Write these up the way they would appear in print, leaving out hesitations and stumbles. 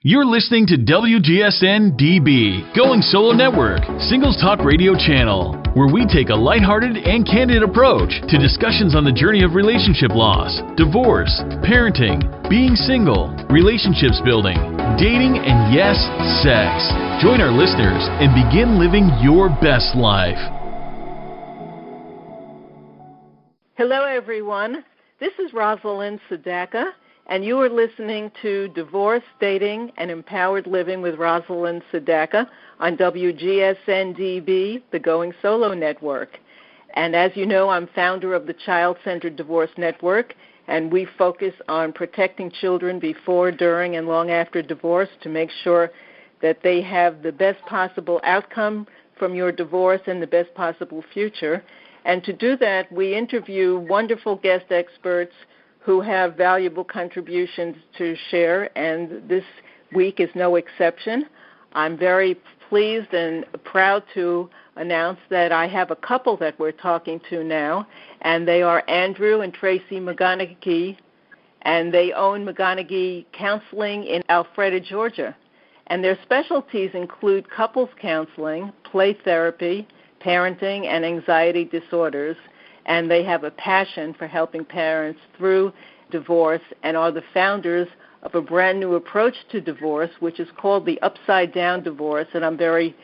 You're listening to WGSN-DB, Going Solo Network, Singles Talk Radio channel, where we take a lighthearted and candid approach to discussions on the journey of relationship loss, divorce, parenting, being single, relationships building, dating, and yes, sex. Join our listeners and begin living your best life. Hello, everyone. This is Rosalind Sadaka, and you are listening to Divorce, Dating, and Empowered Living with Rosalind Sadaka on WGSN-DB, the Going Solo Network. And as you know, I'm founder of the Child-Centered Divorce Network, and we focus on protecting children before, during, and long after divorce to make sure that they have the best possible outcome from your divorce and the best possible future. And to do that, we interview wonderful guest experts who have valuable contributions to share, and this week is no exception. I'm very pleased and proud to announce that I have a couple that we're talking to now, and they are Andrew and Tracy McConaghie, and they own McConaghie Counseling in Alpharetta, Georgia. And their specialties include couples counseling, play therapy, parenting, and anxiety disorders. And they have a passion for helping parents through divorce and are the founders of a brand new approach to divorce, which is called the Upside Down Divorce. And I'm very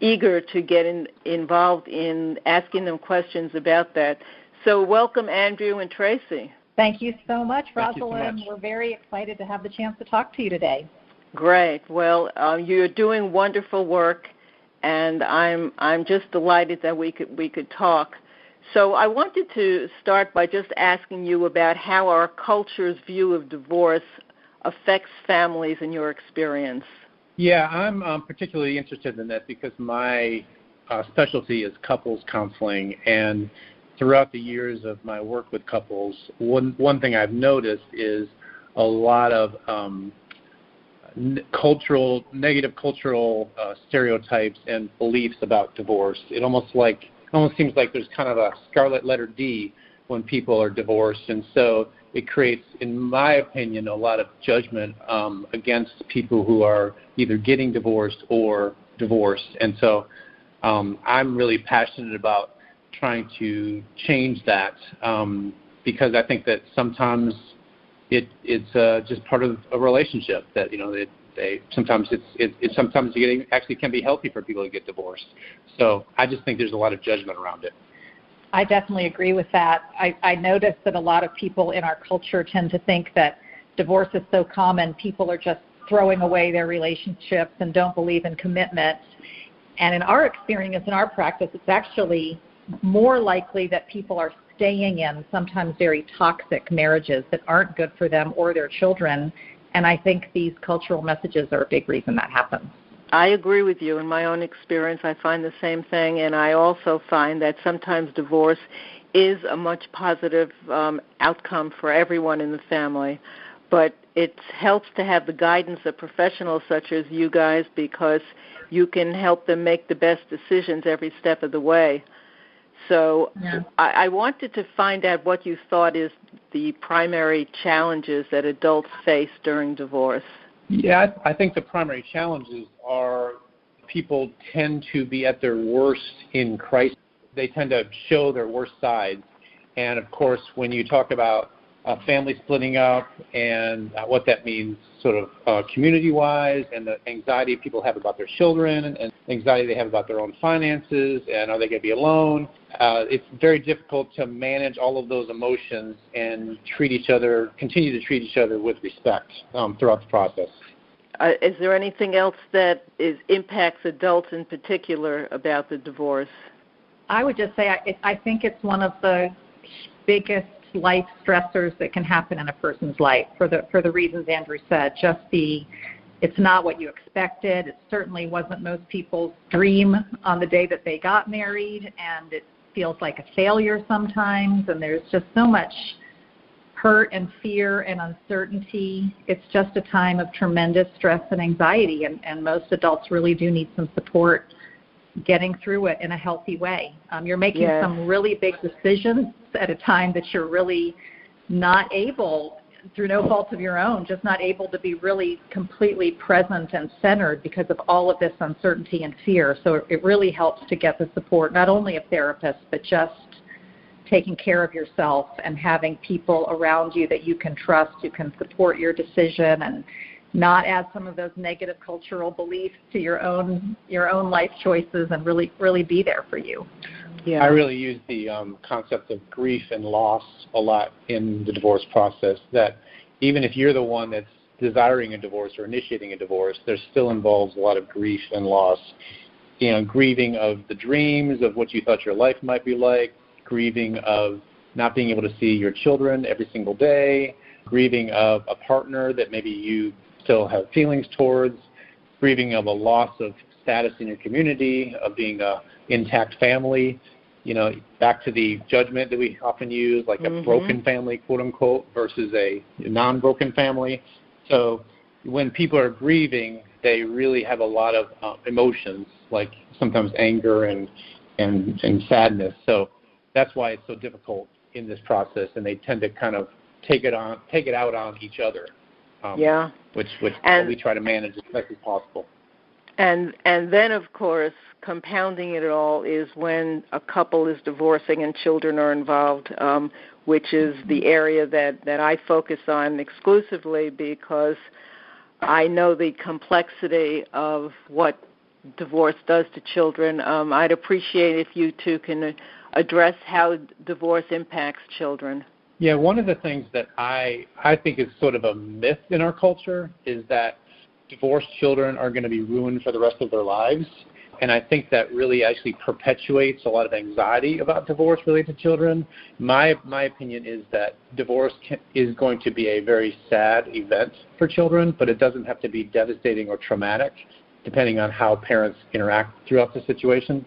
eager to get involved in asking them questions about that. So welcome, Andrew and Tracy. Thank you so much, Rosalind. Thank you so much. We're very excited to have the chance to talk to you today. Great. Well, you're doing wonderful work, and I'm just delighted that we could talk. So I wanted to start by just asking you about how our culture's view of divorce affects families in your experience. Yeah, I'm particularly interested in that because my specialty is couples counseling, and throughout the years of my work with couples, one thing I've noticed is a lot of negative cultural stereotypes and beliefs about divorce. It almost seems like there's kind of a scarlet letter D when people are divorced, and so it creates, in my opinion, a lot of judgment against people who are either getting divorced or divorced. And so I'm really passionate about trying to change that because I think that sometimes it's just part of a relationship that sometimes it actually can be healthy for people to get divorced. So I just think there's a lot of judgment around it. I definitely agree with that. I noticed that a lot of people in our culture tend to think that divorce is so common, people are just throwing away their relationships and don't believe in commitment. And in our experience, in our practice, it's actually more likely that people are staying in sometimes very toxic marriages that aren't good for them or their children. And I think these cultural messages are a big reason that happens. I agree with you. In my own experience, I find the same thing, and I also find that sometimes divorce is a much positive outcome for everyone in the family. But it helps to have the guidance of professionals such as you guys because you can help them make the best decisions every step of the way. So yeah. I wanted to find out what you thought is the primary challenges that adults face during divorce. Yeah, I think the primary challenges are people tend to be at their worst in crisis. They tend to show their worst sides. And, of course, when you talk about family splitting up and what that means sort of community-wise and the anxiety people have about their children and anxiety they have about their own finances and are they going to be alone, it's very difficult to manage all of those emotions and continue to treat each other with respect throughout the process. Is there anything else that impacts adults in particular about the divorce? I would just say I think it's one of the biggest life stressors that can happen in a person's life for the reasons Andrew said. It's not what you expected. It certainly wasn't most people's dream on the day that they got married, and it feels like a failure sometimes, and there's just so much hurt and fear and uncertainty. It's just a time of tremendous stress and anxiety, and most adults really do need some support getting through it in a healthy way. You're making some really big decisions at a time that you're really not able through no fault of your own, just not able to be really completely present and centered because of all of this uncertainty and fear. So it really helps to get the support, not only of therapists, but just taking care of yourself and having people around you that you can trust, who can support your decision and not add some of those negative cultural beliefs to your own life choices, and really be there for you. Yeah. I really use the concept of grief and loss a lot in the divorce process, that even if you're the one that's desiring a divorce or initiating a divorce, there still involves a lot of grief and loss. You know, grieving of the dreams of what you thought your life might be like, grieving of not being able to see your children every single day, grieving of a partner that maybe you still have feelings towards, grieving of a loss of status in your community, of being a intact family, you know, back to the judgment that we often use, like a broken family, quote unquote, versus a non-broken family. So when people are grieving, they really have a lot of emotions, like sometimes anger and sadness. So that's why it's so difficult in this process, and they tend to kind of take it out on each other. Which we try to manage as best as possible. And then, of course, compounding it all is when a couple is divorcing and children are involved, which is the area that I focus on exclusively, because I know the complexity of what divorce does to children. I'd appreciate if you two can address how divorce impacts children. Yeah, one of the things that I think is sort of a myth in our culture is that divorced children are going to be ruined for the rest of their lives. And I think that really actually perpetuates a lot of anxiety about divorce related to children. My opinion is that divorce is going to be a very sad event for children, but it doesn't have to be devastating or traumatic, depending on how parents interact throughout the situation.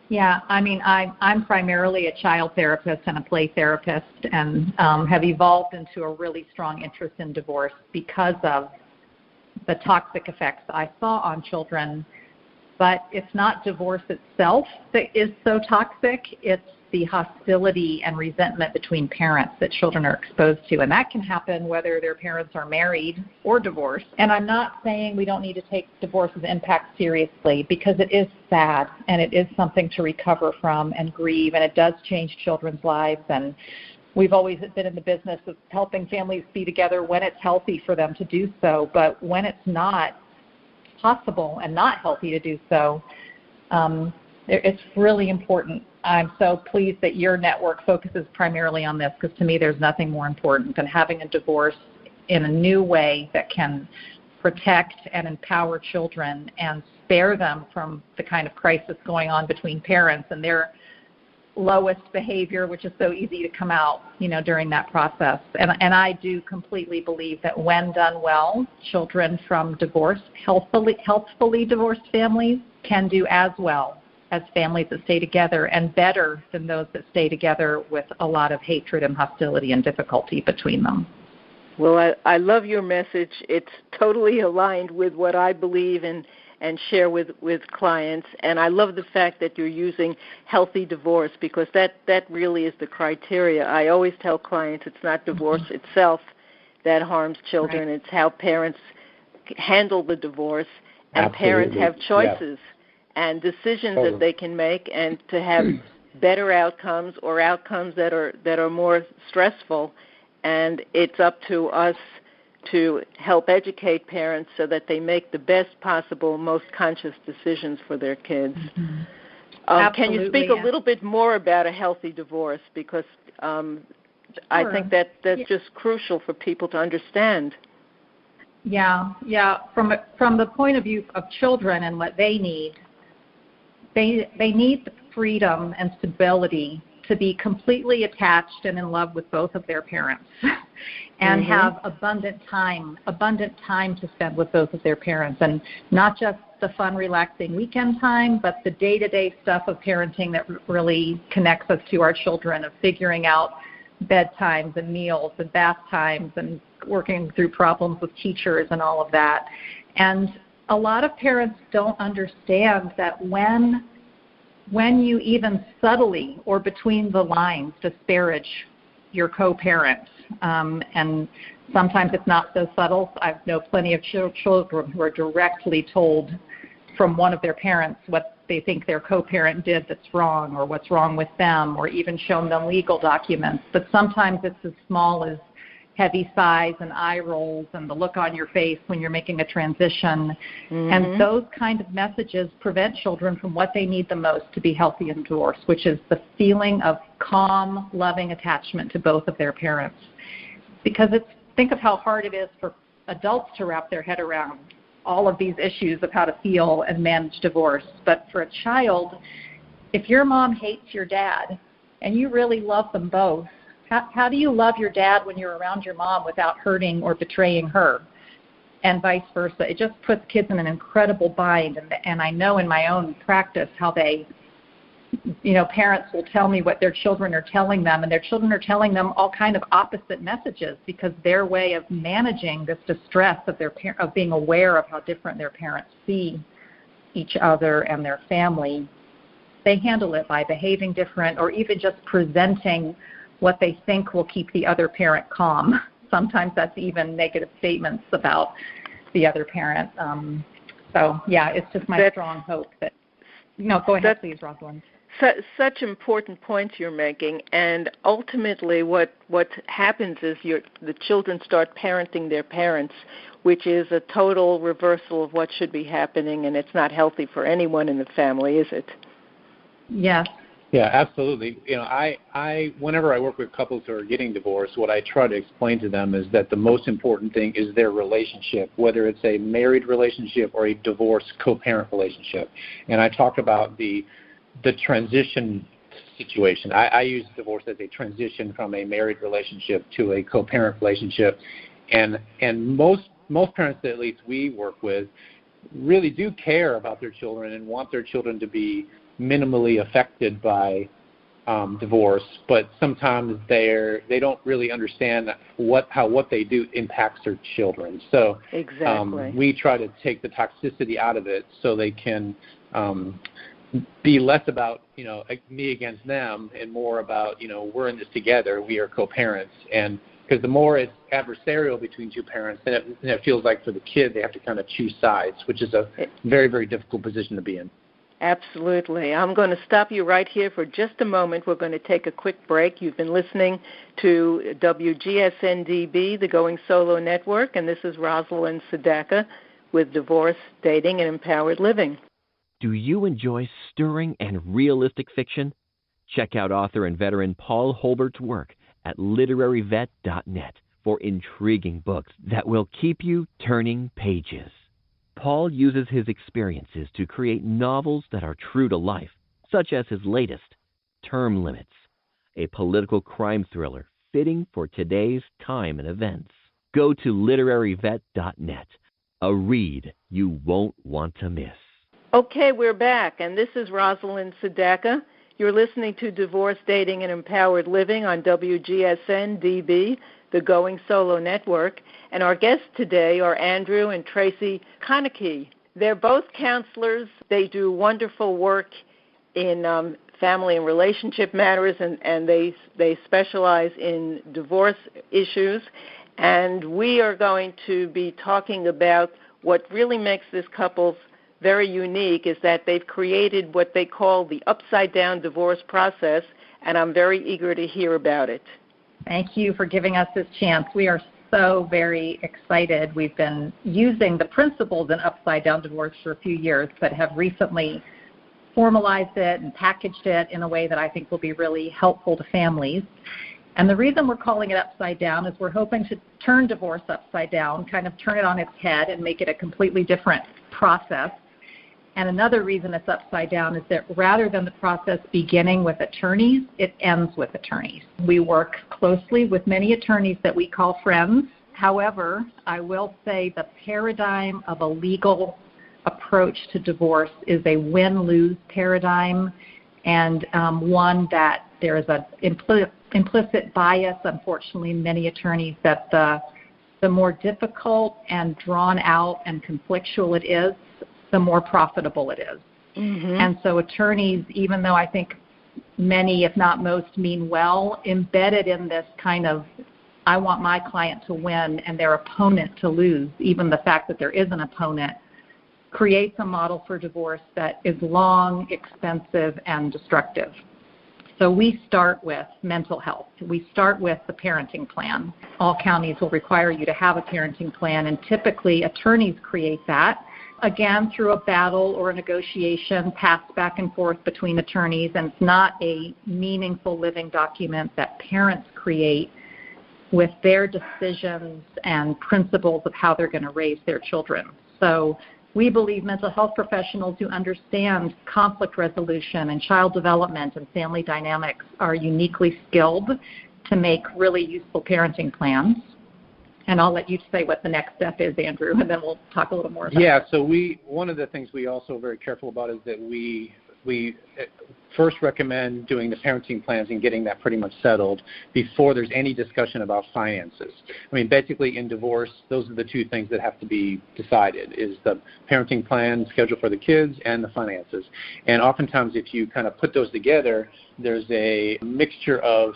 Yeah, I mean, I'm primarily a child therapist and a play therapist, and have evolved into a really strong interest in divorce because of the toxic effects I saw on children. But it's not divorce itself that is so toxic, it's the hostility and resentment between parents that children are exposed to. And that can happen whether their parents are married or divorced. And I'm not saying we don't need to take divorce's impact seriously, because it is sad and it is something to recover from and grieve, and it does change children's lives. And we've always been in the business of helping families be together when it's healthy for them to do so. But when it's not possible and not healthy to do so, it's really important. I'm so pleased that your network focuses primarily on this, because to me there's nothing more important than having a divorce in a new way that can protect and empower children and spare them from the kind of crisis going on between parents and their lowest behavior, which is so easy to come out, during that process. And I do completely believe that when done well, children from healthfully divorced families can do as well as families that stay together, and better than those that stay together with a lot of hatred and hostility and difficulty between them. Well, I love your message. It's totally aligned with what I believe in and share with clients. And I love the fact that you're using healthy divorce, because that really is the criteria. I always tell clients it's not divorce itself that harms children. Right. It's how parents handle the divorce, and Absolutely. Parents have choices. Yeah. And decisions that they can make, and to have better outcomes or outcomes that are more stressful. And it's up to us to help educate parents so that they make the best possible, most conscious decisions for their kids. Mm-hmm. Can you speak a little bit more about a healthy divorce? Because I think that's just crucial for people to understand. Yeah. From the point of view of children and what they need, they need the freedom and stability to be completely attached and in love with both of their parents and have abundant time to spend with both of their parents, and not just the fun, relaxing weekend time, but the day-to-day stuff of parenting that really connects us to our children, of figuring out bedtimes and meals and bath times and working through problems with teachers and all of that. And a lot of parents don't understand that when you even subtly or between the lines disparage your co-parent. And sometimes it's not so subtle. I know plenty of children who are directly told from one of their parents what they think their co-parent did that's wrong, or what's wrong with them, or even shown them legal documents. But sometimes it's as small as heavy sighs and eye rolls and the look on your face when you're making a transition. And those kind of messages prevent children from what they need the most to be healthy in divorce, which is the feeling of calm, loving attachment to both of their parents. Because think of how hard it is for adults to wrap their head around all of these issues of how to feel and manage divorce. But for a child, if your mom hates your dad and you really love them both, how do you love your dad when you're around your mom without hurting or betraying her? And vice versa. It just puts kids in an incredible bind. And I know in my own practice how parents will tell me what their children are telling them, and their children are telling them all kind of opposite messages, because their way of managing this distress of being aware of how different their parents see each other and their family, they handle it by behaving different, or even just presenting what they think will keep the other parent calm. Sometimes that's even negative statements about the other parent. It's just my strong hope that. No, go ahead, please, Rosalind. Such important points you're making, and ultimately what happens is the children start parenting their parents, which is a total reversal of what should be happening, and it's not healthy for anyone in the family, is it? Yes. Yeah, absolutely. I whenever I work with couples who are getting divorced, what I try to explain to them is that the most important thing is their relationship, whether it's a married relationship or a divorced co-parent relationship. And I talk about the transition situation. I use divorce as a transition from a married relationship to a co-parent relationship. And most parents that at least we work with really do care about their children and want their children to be minimally affected by divorce, but sometimes they don't really understand how what they do impacts their children. So exactly. We try to take the toxicity out of it so they can be less about me against them and more about we're in this together, we are co-parents. And because the more it's adversarial between two parents, then it feels like for the kid they have to kind of choose sides, which is a very, very difficult position to be in. Absolutely. I'm going to stop you right here for just a moment. We're going to take a quick break. You've been listening to WGSN-DB, the Going Solo Network, and this is Rosalind Sedaka with Divorce, Dating, and Empowered Living. Do you enjoy stirring and realistic fiction? Check out author and veteran Paul Holbert's work at literaryvet.net for intriguing books that will keep you turning pages. Paul uses his experiences to create novels that are true to life, such as his latest, Term Limits, a political crime thriller fitting for today's time and events. Go to literaryvet.net, a read you won't want to miss. Okay, we're back, and this is Rosalind Sedaka. You're listening to Divorce, Dating, and Empowered Living on WGSN-DB, the Going Solo Network. And our guests today are Andrew and Tracy McConaghie. They're both counselors. They do wonderful work in family and relationship matters, and they specialize in divorce issues. And we are going to be talking about what really makes this couple very unique is that they've created what they call the upside-down divorce process, and I'm very eager to hear about it. Thank you for giving us this chance. We are so very excited. We've been using the principles in upside-down divorce for a few years, but have recently formalized it and packaged it in a way that I think will be really helpful to families. And the reason we're calling it upside down is we're hoping to turn divorce upside down, kind of turn it on its head and make it a completely different process. And another reason it's upside down is that rather than the process beginning with attorneys, it ends with attorneys. We work closely with many attorneys that we call friends. However, I will say the paradigm of a legal approach to divorce is a win-lose paradigm, and one that there is an implicit bias, unfortunately, in many attorneys, that the more difficult and drawn out and conflictual it is, the more profitable it is. Mm-hmm. And so attorneys, even though I think many, if not most, mean well, embedded in this kind of, I want my client to win and their opponent to lose, even the fact that there is an opponent, creates a model for divorce that is long, expensive, and destructive. So we start with mental health. We start with the parenting plan. All counties will require you to have a parenting plan, and typically attorneys create that, again, through a battle or a negotiation passed back and forth between attorneys, and it's not a meaningful living document that parents create with their decisions and principles of how they're going to raise their children. So we believe mental health professionals who understand conflict resolution and child development and family dynamics are uniquely skilled to make really useful parenting plans. And I'll let you say what the next step is, Andrew, and then we'll talk a little more about it. So one of the things we also are very careful about is that we first recommend doing the parenting plans and getting that pretty much settled before there's any discussion about finances. I mean, basically in divorce, those are the two things that have to be decided, is the parenting plan schedule for the kids and the finances. And oftentimes if you kind of put those together, there's a mixture of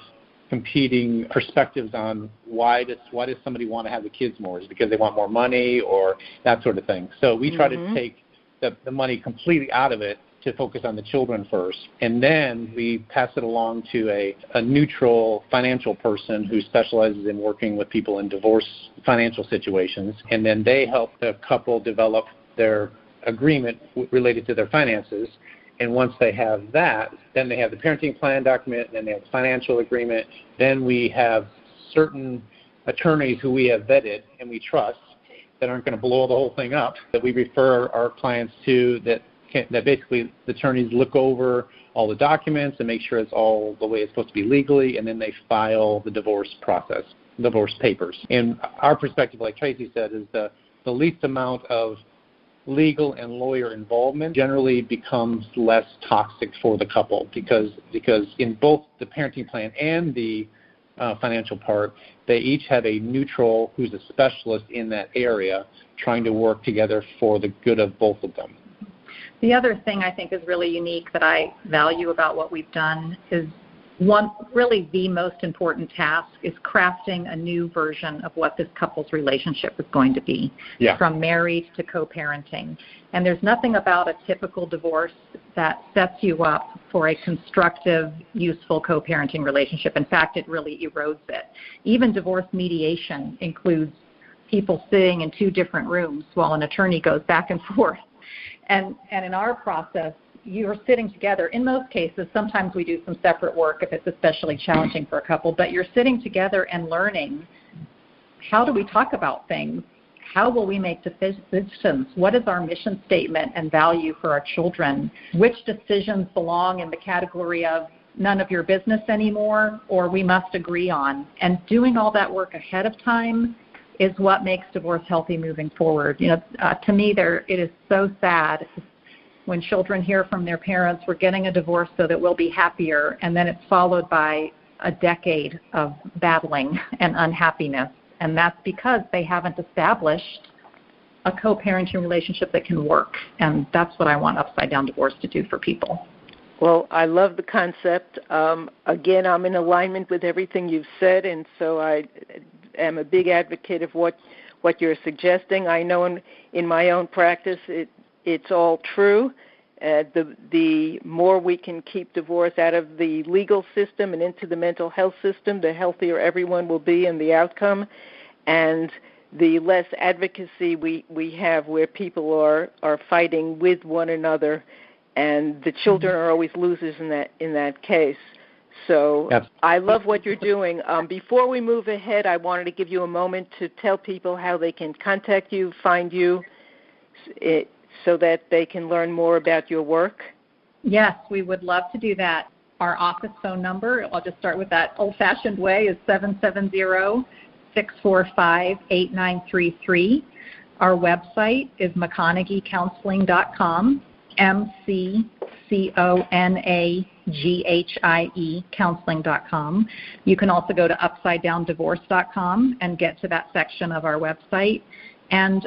competing perspectives on why does somebody want to have the kids more? Is it because they want more money or that sort of thing? So we try to take the money completely out of it to focus on the children first, and then we pass it along to a neutral financial person who specializes in working with people in divorce financial situations, and then they help the couple develop their agreement related to their finances. And once they have that, then they have the parenting plan document, and then they have the financial agreement. Then we have certain attorneys who we have vetted and we trust that aren't going to blow the whole thing up, that we refer our clients to, that basically the attorneys look over all the documents and make sure it's all the way it's supposed to be legally, and then they file the divorce papers. And our perspective, like Tracy said, is the least amount of legal and lawyer involvement generally becomes less toxic for the couple, because in both the parenting plan and the financial part, they each have a neutral who's a specialist in that area trying to work together for the good of both of them. The other thing I think is really unique that I value about what we've done is really the most important task is crafting a new version of what this couple's relationship is going to be, from married to co-parenting. And there's nothing about a typical divorce that sets you up for a constructive, useful co-parenting relationship. In fact, it really erodes it. Even divorce mediation includes people sitting in two different rooms while an attorney goes back and forth. And in our process, you are sitting together. In most cases, sometimes we do some separate work if it's especially challenging for a couple, but you're sitting together and learning, how do we talk about things? How will we make decisions? What is our mission statement and value for our children? Which decisions belong in the category of none of your business anymore, or we must agree on? And doing all that work ahead of time is what makes divorce healthy moving forward. To me, it is so sad when children hear from their parents, we're getting a divorce so that we'll be happier, and then it's followed by a decade of battling and unhappiness. And that's because they haven't established a co-parenting relationship that can work. And that's what I want Upside Down Divorce to do for people. Well, I love the concept. Again, I'm in alignment with everything you've said, and so I am a big advocate of what you're suggesting. I know in my own practice it's all true. The more we can keep divorce out of the legal system and into the mental health system, the healthier everyone will be in the outcome, and the less advocacy we have where people are fighting with one another, and the children are always losers in that case. So I love what you're doing. Before we move ahead, I wanted to give you a moment to tell people how they can contact you, find you, so that they can learn more about your work. Yes, we would love to do that. Our office phone number, I'll just start with that old-fashioned way, is 770-645-8933. Our website is McConaghieCounseling.com, McConaghie counseling.com. You can also go to UpsideDownDivorce.com and get to that section of our website. And,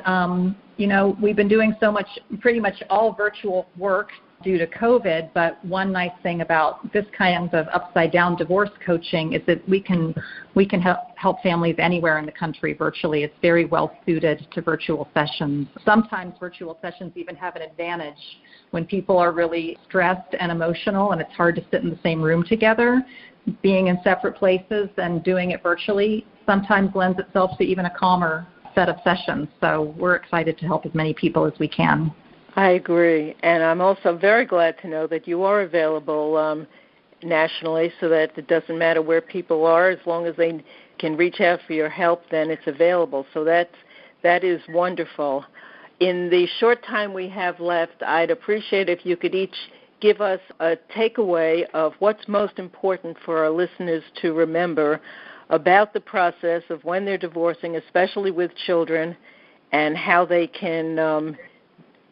we've been doing so much, pretty much all virtual work due to COVID, but one nice thing about this kind of upside-down divorce coaching is that we can help families anywhere in the country virtually. It's very well suited to virtual sessions. Sometimes virtual sessions even have an advantage when people are really stressed and emotional and it's hard to sit in the same room together. Being in separate places and doing it virtually sometimes lends itself to even a calmer set of sessions. So we're excited to help as many people as we can. I agree. And I'm also very glad to know that you are available nationally, so that it doesn't matter where people are. As long as they can reach out for your help, then it's available. So that is wonderful. In the short time we have left, I'd appreciate if you could each give us a takeaway of what's most important for our listeners to remember about the process of when they're divorcing, especially with children, and how they can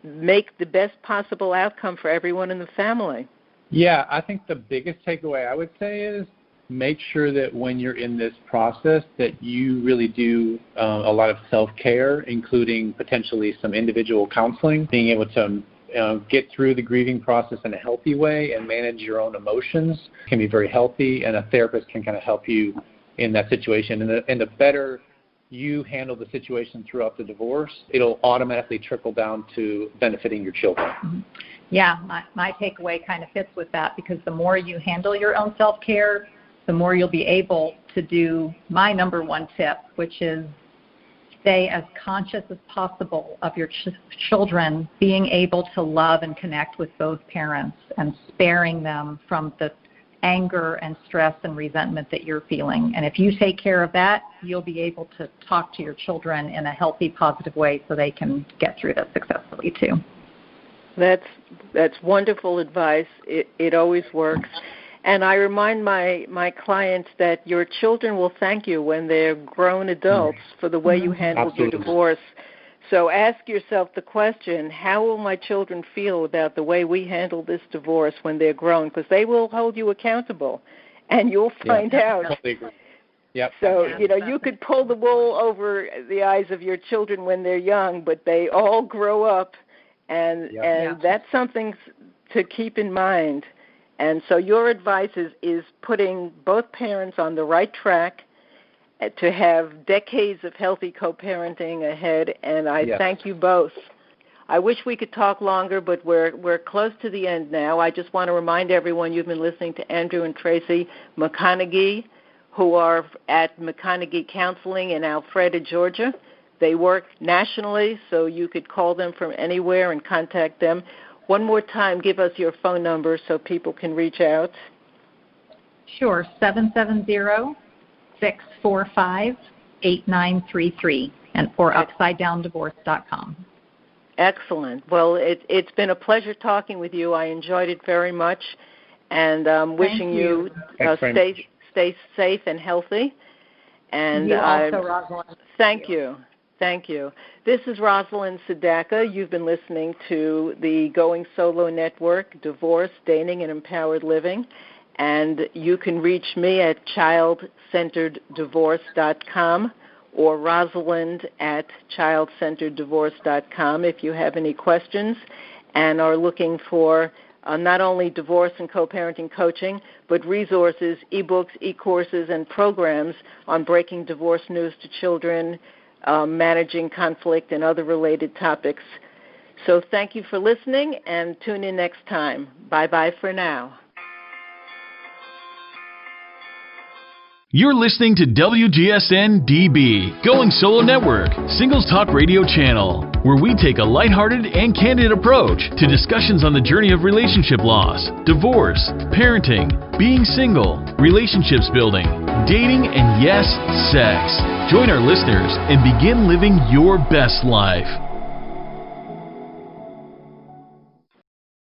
make the best possible outcome for everyone in the family. Yeah, I think the biggest takeaway I would say is make sure that when you're in this process that you really do a lot of self-care, including potentially some individual counseling, being able to get through the grieving process in a healthy way and manage your own emotions can be very healthy, and a therapist can kind of help you in that situation. And the better you handle the situation throughout the divorce, it'll automatically trickle down to benefiting your children. Mm-hmm. Yeah, my takeaway kind of fits with that, because the more you handle your own self-care, the more you'll be able to do my number one tip, which is stay as conscious as possible of your children, being able to love and connect with both parents and sparing them from the anger and stress and resentment that you're feeling. And if you take care of that, you'll be able to talk to your children in a healthy, positive way so they can get through this successfully too. That's wonderful advice. It always works. And I remind my clients that your children will thank you when they're grown adults for the way you handled your divorce. So ask yourself the question, how will my children feel about the way we handle this divorce when they're grown? Because they will hold you accountable, and you'll find out. Yep. So, you could pull the wool over the eyes of your children when they're young, but they all grow up, and that's something to keep in mind. And so your advice is putting both parents on the right track to have decades of healthy co-parenting ahead, and I thank you both. I wish we could talk longer, but we're close to the end now. I just want to remind everyone you've been listening to Andrew and Tracy McConaghie, who are at McConaghie Counseling in Alpharetta, Georgia. They work nationally, so you could call them from anywhere and contact them. One more time, give us your phone number so people can reach out. Sure, 770-645-8933, or upsidedowndivorce.com. Excellent. Well, it's been a pleasure talking with you. I enjoyed it very much, and wishing you stay safe and healthy. And you also, Rosalind. Thank you. Thank you. This is Rosalind Sedaka. You've been listening to the Going Solo Network, Divorce, Dating, and Empowered Living. And you can reach me at childcentereddivorce.com or Rosalind@childcentereddivorce.com if you have any questions and are looking for not only divorce and co-parenting coaching, but resources, ebooks, e-courses, and programs on breaking divorce news to children, managing conflict, and other related topics. So thank you for listening, and tune in next time. Bye-bye for now. You're listening to WGSN-DB, Going Solo Network, Singles Talk Radio Channel, where we take a lighthearted and candid approach to discussions on the journey of relationship loss, divorce, parenting, being single, relationships building, dating, and yes, sex. Join our listeners and begin living your best life.